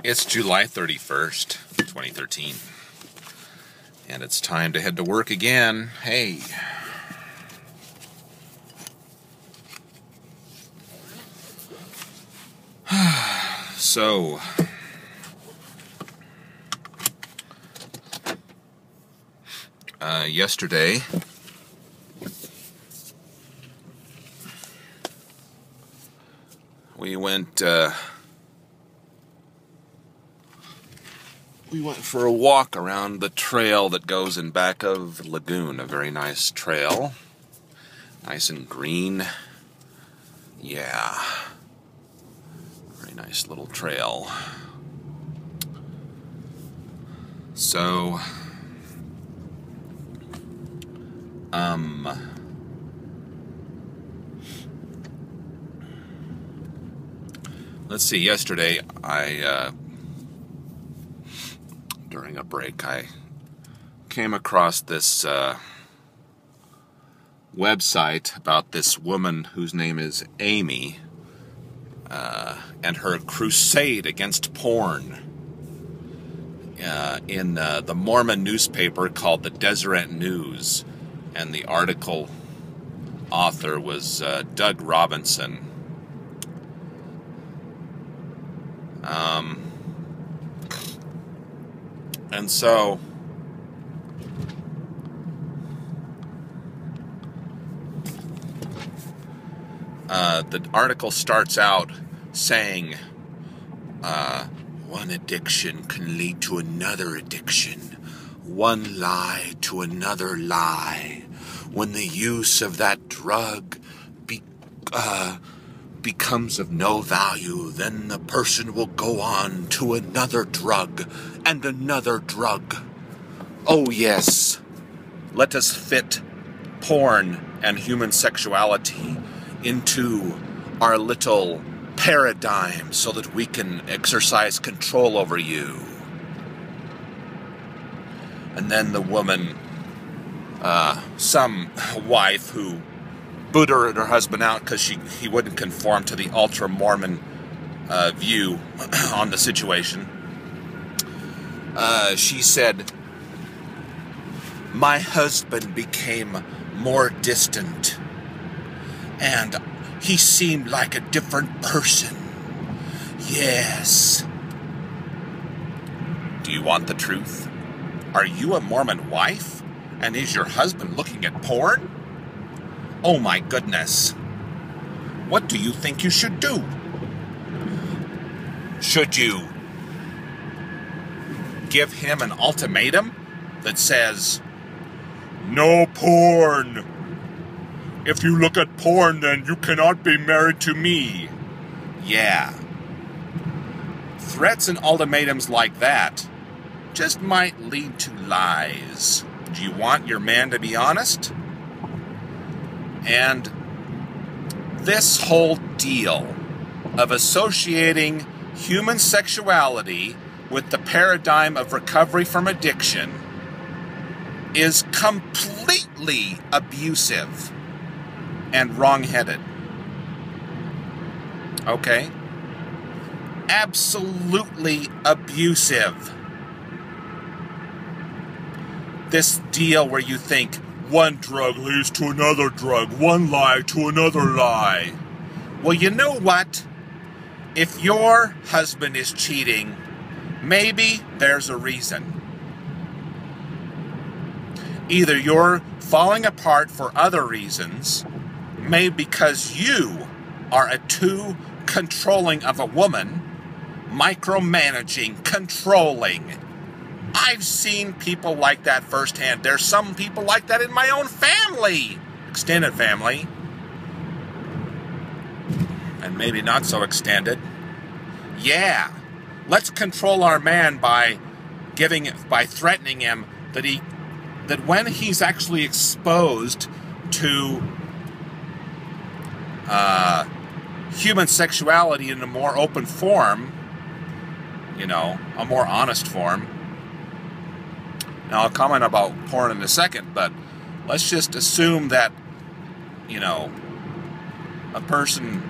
It's July 31st, 2013, and it's time to head to work again. Hey. So, yesterday, we went for a walk around the trail that goes in back of Lagoon, a very nice trail, nice and green. Yeah, very nice little trail. So, let's see, yesterday during a break, I came across this website about this woman whose name is Amy, and her crusade against porn in the Mormon newspaper called the Deseret News, and the article author was Doug Robinson. And so, the article starts out saying, one addiction can lead to another addiction, one lie to another lie. When the use of that drug becomes of no value, then the person will go on to another drug and another drug. Oh yes, let us fit porn and human sexuality into our little paradigm so that we can exercise control over you. And then the woman, some wife who booted her husband out because he wouldn't conform to the ultra-Mormon view on the situation. She said, "My husband became more distant, and he seemed like a different person. Yes." Do you want the truth? Are you a Mormon wife? And is your husband looking at porn? Oh my goodness. What do you think you should do? Should you give him an ultimatum that says, "No porn. If you look at porn, then you cannot be married to me"? Yeah. Threats and ultimatums like that just might lead to lies. Do you want your man to be honest? And this whole deal of associating human sexuality with the paradigm of recovery from addiction is completely abusive and wrong-headed. Okay? Absolutely abusive. This deal where you think one drug leads to another drug, one lie to another lie. Well, you know what? If your husband is cheating, maybe there's a reason. Either you're falling apart for other reasons, maybe because you are too controlling of a woman, micromanaging, controlling. I've seen people like that firsthand. There's some people like that in my own family, extended family, and maybe not so extended. Yeah, let's control our man by threatening him that when he's actually exposed to human sexuality in a more open form, a more honest form. Now, I'll comment about porn in a second, but let's just assume that, a person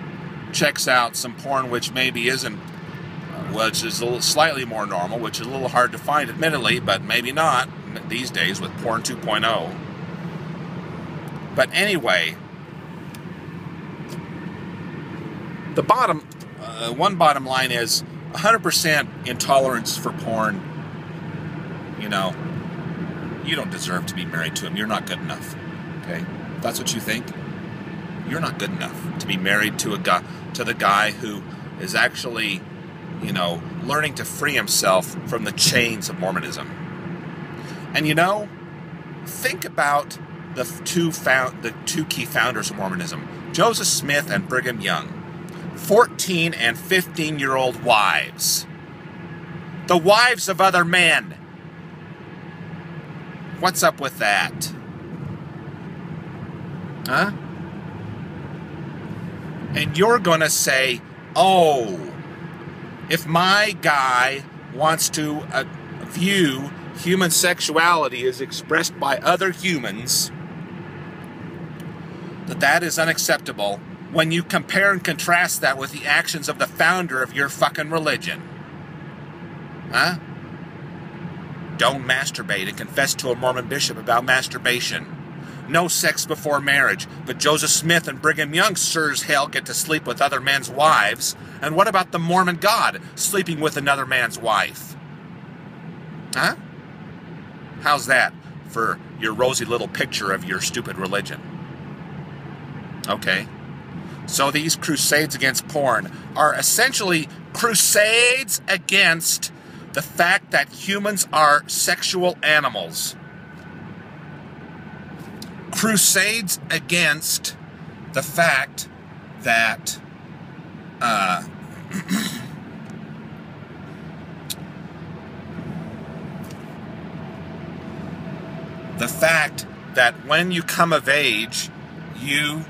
checks out some porn which maybe isn't which is a little slightly more normal, which is a little hard to find, admittedly, but maybe not these days with porn 2.0. But anyway, the one bottom line is 100% intolerance for porn. You know, you don't deserve to be married to him. You're not good enough. Okay, if that's what you think, you're not good enough to be married to the guy who is actually, you know, learning to free himself from the chains of Mormonism. And you know, think about the two key founders of Mormonism, Joseph Smith and Brigham Young. 14 and 15-year-old wives. The wives of other men. What's up with that? Huh? And you're going to say, oh, if my guy wants to view human sexuality as expressed by other humans, that is unacceptable when you compare and contrast that with the actions of the founder of your fucking religion. Huh? Don't masturbate and confess to a Mormon bishop about masturbation. No sex before marriage, but Joseph Smith and Brigham Young sure as hell get to sleep with other men's wives. And what about the Mormon God sleeping with another man's wife? Huh? How's that for your rosy little picture of your stupid religion? Okay. So these crusades against porn are essentially crusades against the fact that humans are sexual animals. Crusades against the fact that when you come of age, you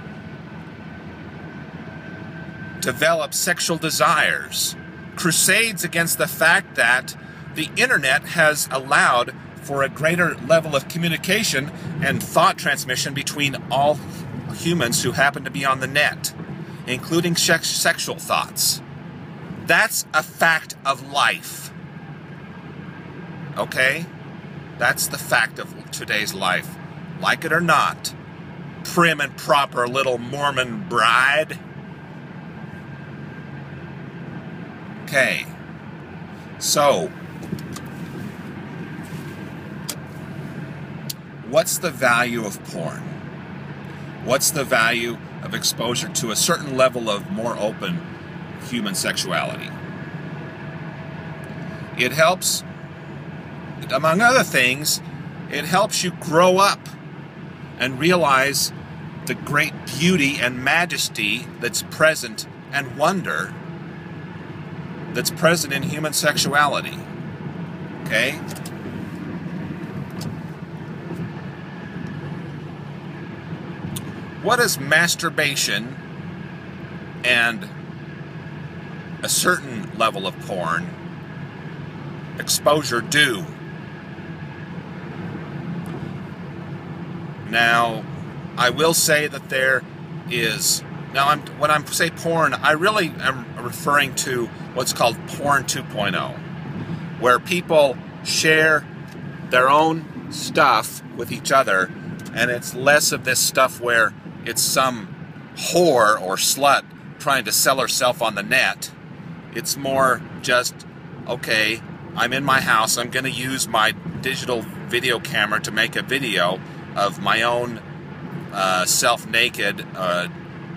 develop sexual desires. Crusades against the fact that the internet has allowed for a greater level of communication and thought transmission between all humans who happen to be on the net, including sexual thoughts. That's a fact of life. Okay? That's the fact of today's life. Like it or not, prim and proper little Mormon bride. Okay. So, what's the value of porn? What's the value of exposure to a certain level of more open human sexuality? It helps, among other things, it helps you grow up and realize the great beauty and majesty that's present and wonder that's present in human sexuality. Okay? What does masturbation and a certain level of porn exposure do? Now, I will say that there is... Now, when I say porn, I really am referring to what's called porn 2.0, where people share their own stuff with each other, and it's less of this stuff where it's some whore or slut trying to sell herself on the net. It's more just, okay, I'm in my house, I'm going to use my digital video camera to make a video of my own self naked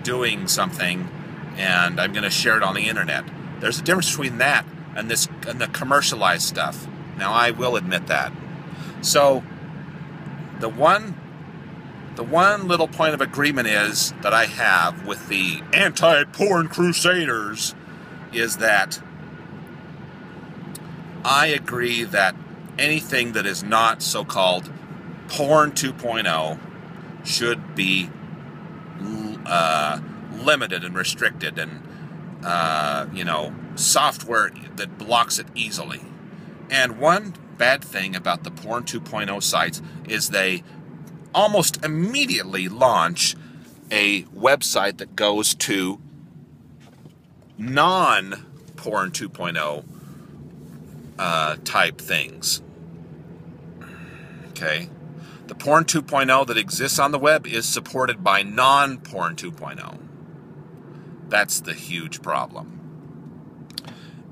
doing something, and I'm going to share it on the internet. There's a difference between that and the commercialized stuff. Now, I will admit that. So, the one little point of agreement is that I have with the anti-porn crusaders is that I agree that anything that is not so-called porn 2.0 should be limited and restricted, and software that blocks it easily. And one bad thing about the porn 2.0 sites is they almost immediately launch a website that goes to non-porn porn 2.0 type things. Okay? The porn 2.0 that exists on the web is supported by non-porn 2.0. That's the huge problem.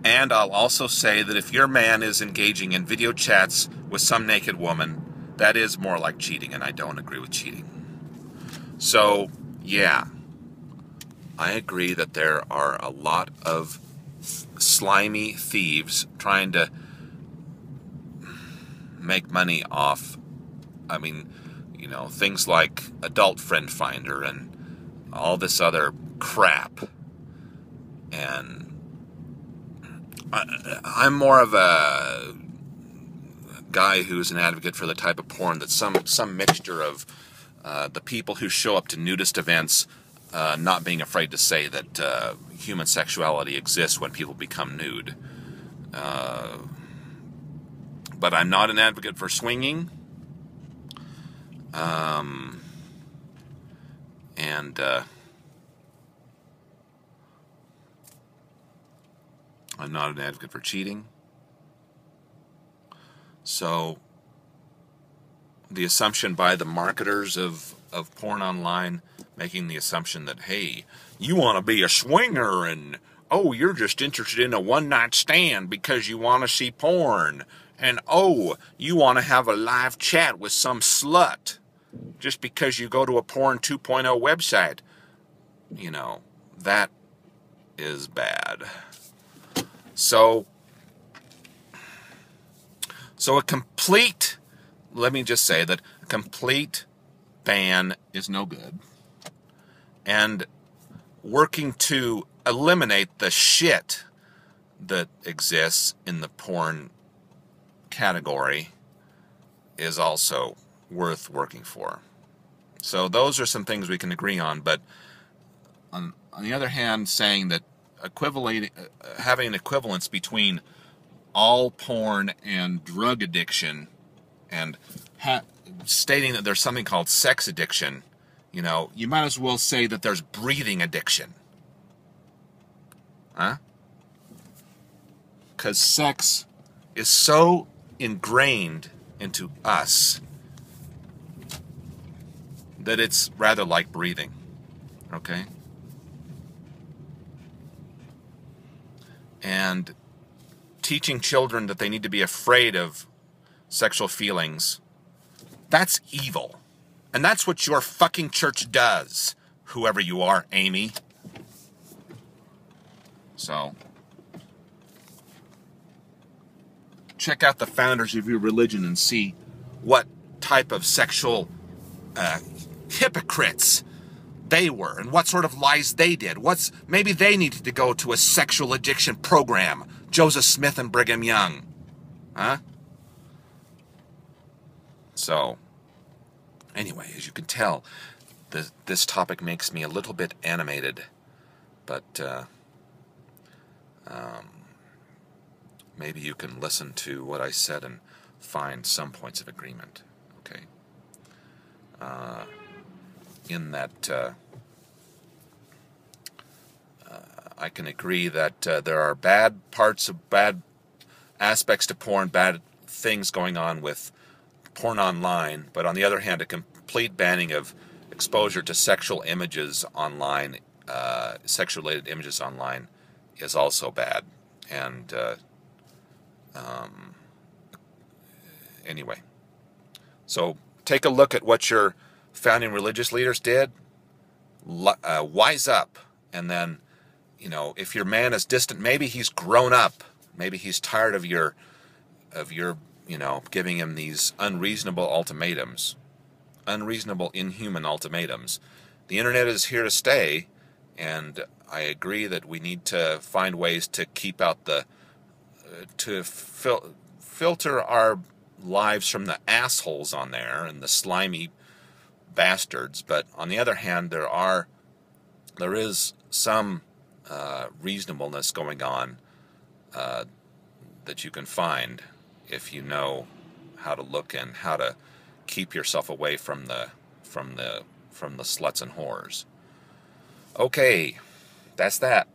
And I'll also say that if your man is engaging in video chats with some naked woman, that is more like cheating, and I don't agree with cheating. So, yeah, I agree that there are a lot of slimy thieves trying to make money off, things like Adult Friend Finder and all this other crap. And I'm more of a guy who's an advocate for the type of porn that's some mixture of the people who show up to nudist events not being afraid to say that human sexuality exists when people become nude. But I'm not an advocate for swinging. I'm not an advocate for cheating. So the assumption by the marketers of porn online, making the assumption that, hey, you want to be a swinger and, oh, you're just interested in a one-night stand because you want to see porn. And, oh, you want to have a live chat with some slut just because you go to a porn 2.0 website. That is bad. So let me just say that a complete ban is no good. And working to eliminate the shit that exists in the porn category is also worth working for. So those are some things we can agree on, but on the other hand, saying that having an equivalence between all porn and drug addiction and stating that there's something called sex addiction, you might as well say that there's breathing addiction. Huh? Because sex is so ingrained into us that it's rather like breathing. Okay? And teaching children that they need to be afraid of sexual feelings, that's evil. And that's what your fucking church does, whoever you are, Amy. So, check out the founders of your religion and see what type of sexual hypocrites they were and what sort of lies they did. Maybe they needed to go to a sexual addiction program. Joseph Smith and Brigham Young. Huh? So, anyway, as you can tell, this topic makes me a little bit animated, but maybe you can listen to what I said and find some points of agreement. Okay? In that I can agree that there are bad aspects to porn, bad things going on with porn online, but on the other hand, a complete banning of exposure to sexual images online, sex-related images online, is also bad. And anyway, so take a look at what your founding religious leaders did. Wise up, and then, if your man is distant, maybe he's grown up, maybe he's tired of your giving him these unreasonable ultimatums, inhuman ultimatums. The internet is here to stay, and I agree that we need to find ways to keep out filter our lives from the assholes on there and the slimy bastards. But on the other hand, there is some reasonableness going on that you can find if you know how to look and how to keep yourself away from the sluts and whores. Okay, that's that.